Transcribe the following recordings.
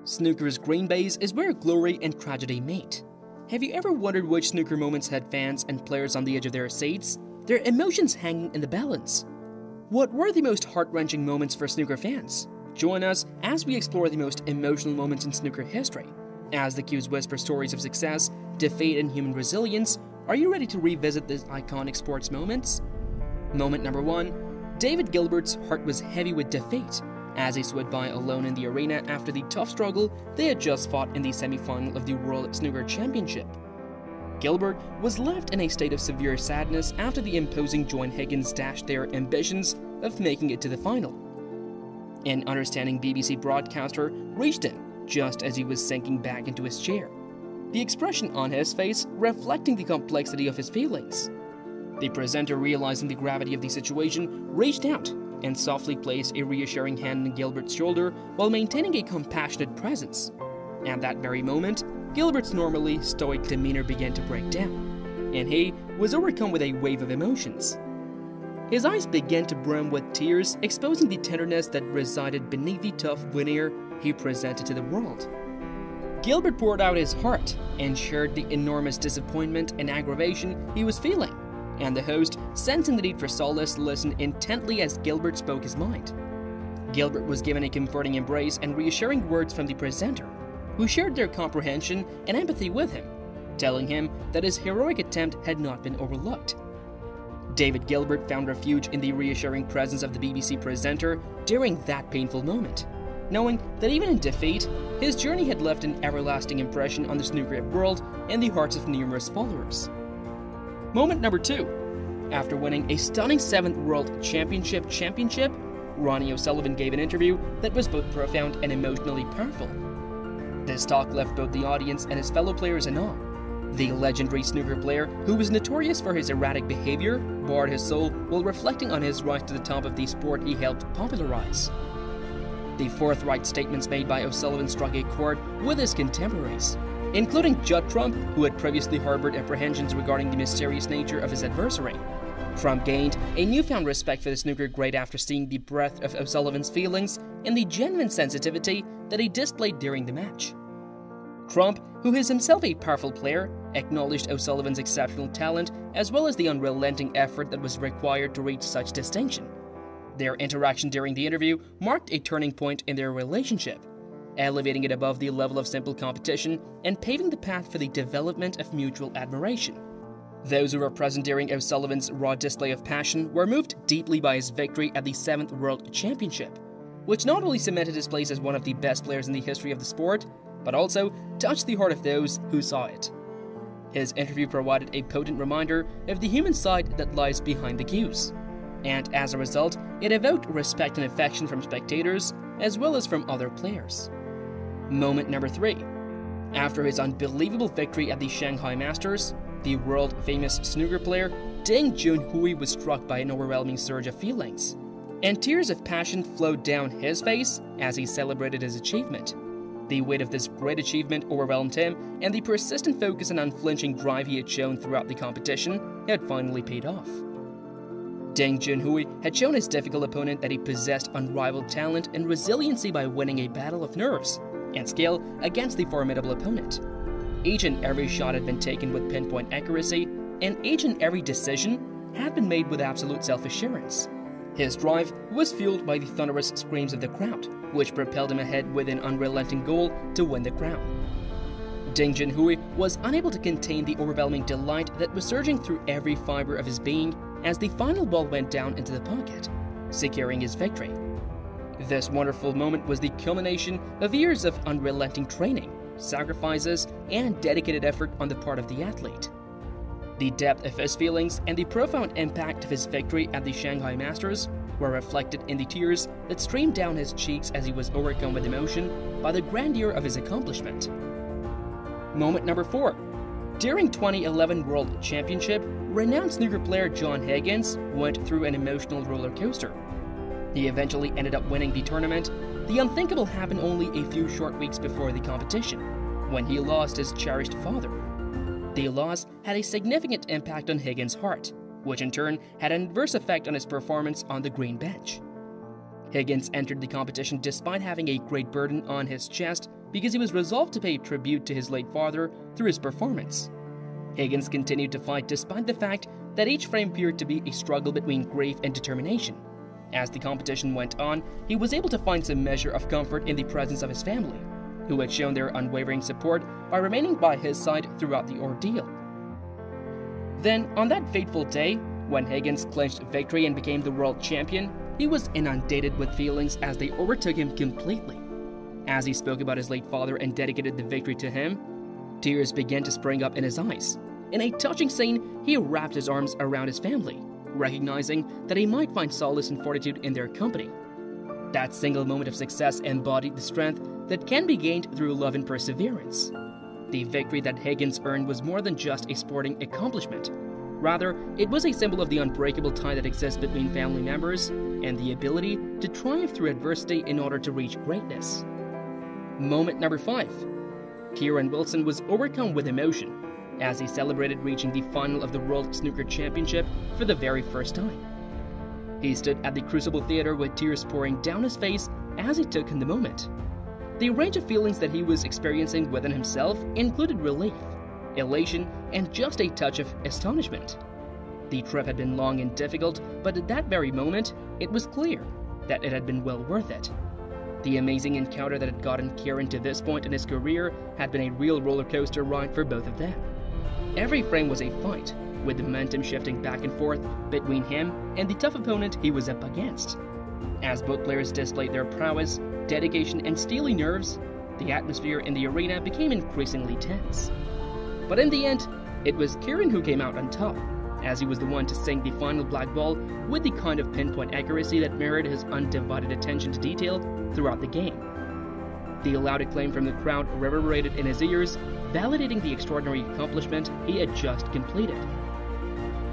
Snooker's green baize is where glory and tragedy meet. Have you ever wondered which snooker moments had fans and players on the edge of their seats, their emotions hanging in the balance? What were the most heart-wrenching moments for snooker fans? Join us as we explore the most emotional moments in snooker history. As the cues whisper stories of success, defeat, and human resilience, are you ready to revisit these iconic sports moments? Moment number 1. David Gilbert's heart was heavy with defeat as he stood by alone in the arena after the tough struggle they had just fought in the semi-final of the World Snooker Championship. Gilbert was left in a state of severe sadness after the imposing John Higgins dashed their ambitions of making it to the final. An understanding BBC broadcaster reached him just as he was sinking back into his chair, the expression on his face reflecting the complexity of his feelings. The presenter, realizing the gravity of the situation, reached out and softly placed a reassuring hand on Gilbert's shoulder while maintaining a compassionate presence. At that very moment, Gilbert's normally stoic demeanor began to break down, and he was overcome with a wave of emotions. His eyes began to brim with tears, exposing the tenderness that resided beneath the tough veneer he presented to the world. Gilbert poured out his heart and shared the enormous disappointment and aggravation he was feeling, and the host, sensing the need for solace, listened intently as Gilbert spoke his mind. Gilbert was given a comforting embrace and reassuring words from the presenter, who shared their comprehension and empathy with him, telling him that his heroic attempt had not been overlooked. David Gilbert found refuge in the reassuring presence of the BBC presenter during that painful moment, knowing that even in defeat, his journey had left an everlasting impression on the snooker world and the hearts of numerous followers. Moment number 2. After winning a stunning 7th World Championship, Ronnie O'Sullivan gave an interview that was both profound and emotionally powerful. This talk left both the audience and his fellow players in awe. The legendary snooker player, who was notorious for his erratic behavior, bared his soul while reflecting on his rise to the top of the sport he helped popularize. The forthright statements made by O'Sullivan struck a chord with his contemporaries, including Judd Trump, who had previously harbored apprehensions regarding the mysterious nature of his adversary. Trump gained a newfound respect for the snooker great after seeing the breadth of O'Sullivan's feelings and the genuine sensitivity that he displayed during the match. Trump, who is himself a powerful player, acknowledged O'Sullivan's exceptional talent as well as the unrelenting effort that was required to reach such distinction. Their interaction during the interview marked a turning point in their relationship, elevating it above the level of simple competition and paving the path for the development of mutual admiration. Those who were present during O'Sullivan's raw display of passion were moved deeply by his victory at the 7th World Championship, which not only cemented his place as one of the best players in the history of the sport, but also touched the heart of those who saw it. His interview provided a potent reminder of the human side that lies behind the cues, and as a result, it evoked respect and affection from spectators as well as from other players. Moment number 3. After his unbelievable victory at the Shanghai Masters, the world-famous snooker player Ding Junhui was struck by an overwhelming surge of feelings, and tears of passion flowed down his face as he celebrated his achievement. The weight of this great achievement overwhelmed him, and the persistent focus and unflinching drive he had shown throughout the competition had finally paid off. Ding Junhui had shown his difficult opponent that he possessed unrivaled talent and resiliency by winning a battle of nerves and skill against the formidable opponent. Each and every shot had been taken with pinpoint accuracy, and each and every decision had been made with absolute self-assurance. His drive was fueled by the thunderous screams of the crowd, which propelled him ahead with an unrelenting goal to win the crown. Ding Junhui was unable to contain the overwhelming delight that was surging through every fiber of his being as the final ball went down into the pocket, securing his victory. This wonderful moment was the culmination of years of unrelenting training, sacrifices, and dedicated effort on the part of the athlete. The depth of his feelings and the profound impact of his victory at the Shanghai Masters were reflected in the tears that streamed down his cheeks as he was overcome with emotion by the grandeur of his accomplishment. Moment number 4. During 2011 World Championship, renowned snooker player John Higgins went through an emotional roller coaster. He eventually ended up winning the tournament. The unthinkable happened only a few short weeks before the competition, when he lost his cherished father. The loss had a significant impact on Higgins' heart, which in turn had an adverse effect on his performance on the green bench. Higgins entered the competition despite having a great burden on his chest because he was resolved to pay tribute to his late father through his performance. Higgins continued to fight despite the fact that each frame appeared to be a struggle between grief and determination. As the competition went on, he was able to find some measure of comfort in the presence of his family, who had shown their unwavering support by remaining by his side throughout the ordeal. Then, on that fateful day, when Higgins clinched victory and became the world champion, he was inundated with feelings as they overtook him completely. As he spoke about his late father and dedicated the victory to him, tears began to spring up in his eyes. In a touching scene, he wrapped his arms around his family, recognizing that he might find solace and fortitude in their company. That single moment of success embodied the strength that can be gained through love and perseverance. The victory that Higgins earned was more than just a sporting accomplishment. Rather, it was a symbol of the unbreakable tie that exists between family members and the ability to triumph through adversity in order to reach greatness. Moment number 5. Kieran Wilson was overcome with emotion as he celebrated reaching the final of the World Snooker Championship for the very first time. He stood at the Crucible Theatre with tears pouring down his face as he took in the moment. The range of feelings that he was experiencing within himself included relief, elation, and just a touch of astonishment. The trip had been long and difficult, but at that very moment, it was clear that it had been well worth it. The amazing encounter that had gotten Kieran to this point in his career had been a real roller coaster ride for both of them. Every frame was a fight, with the momentum shifting back and forth between him and the tough opponent he was up against. As both players displayed their prowess, dedication, and steely nerves, the atmosphere in the arena became increasingly tense. But in the end, it was Kieran who came out on top, as he was the one to sink the final black ball with the kind of pinpoint accuracy that mirrored his undivided attention to detail throughout the game. The loud acclaim from the crowd reverberated in his ears, validating the extraordinary accomplishment he had just completed.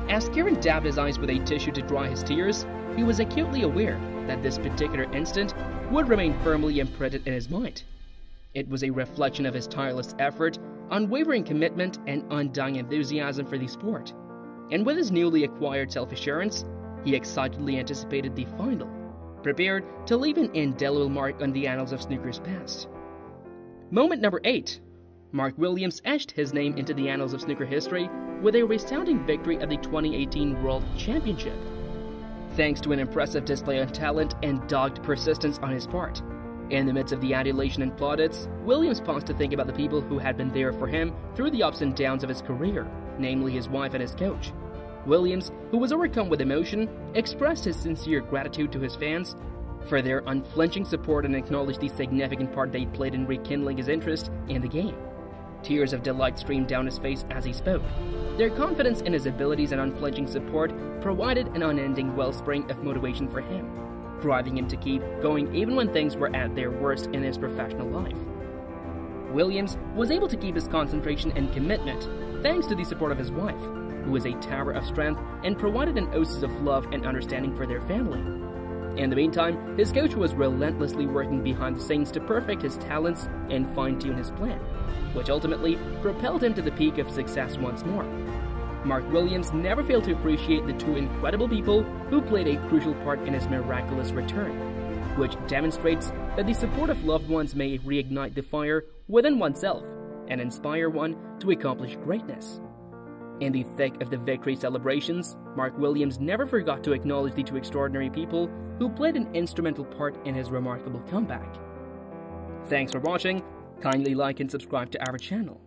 As Kieran dabbed his eyes with a tissue to dry his tears, he was acutely aware that this particular instant would remain firmly imprinted in his mind. It was a reflection of his tireless effort, unwavering commitment, and undying enthusiasm for the sport. And with his newly acquired self-assurance, he excitedly anticipated the final, prepared to leave an indelible mark on the annals of snooker's past. Moment number 8. Mark Williams etched his name into the annals of snooker history with a resounding victory at the 2018 World Championship. Thanks to an impressive display of talent and dogged persistence on his part, in the midst of the adulation and plaudits, Williams paused to think about the people who had been there for him through the ups and downs of his career, namely his wife and his coach. Williams, who was overcome with emotion, expressed his sincere gratitude to his fans for their unflinching support and acknowledged the significant part they played in rekindling his interest in the game. Tears of delight streamed down his face as he spoke. Their confidence in his abilities and unflinching support provided an unending wellspring of motivation for him, driving him to keep going even when things were at their worst in his professional life. Williams was able to keep his concentration and commitment thanks to the support of his wife, who was a tower of strength and provided an oasis of love and understanding for their family. In the meantime, his coach was relentlessly working behind the scenes to perfect his talents and fine-tune his plan, which ultimately propelled him to the peak of success once more. Mark Williams never failed to appreciate the two incredible people who played a crucial part in his miraculous return, which demonstrates that the support of loved ones may reignite the fire within oneself and inspire one to accomplish greatness. In the thick of the victory celebrations, Mark Williams never forgot to acknowledge the two extraordinary people who played an instrumental part in his remarkable comeback. Thanks for watching. Kindly like and subscribe to our channel.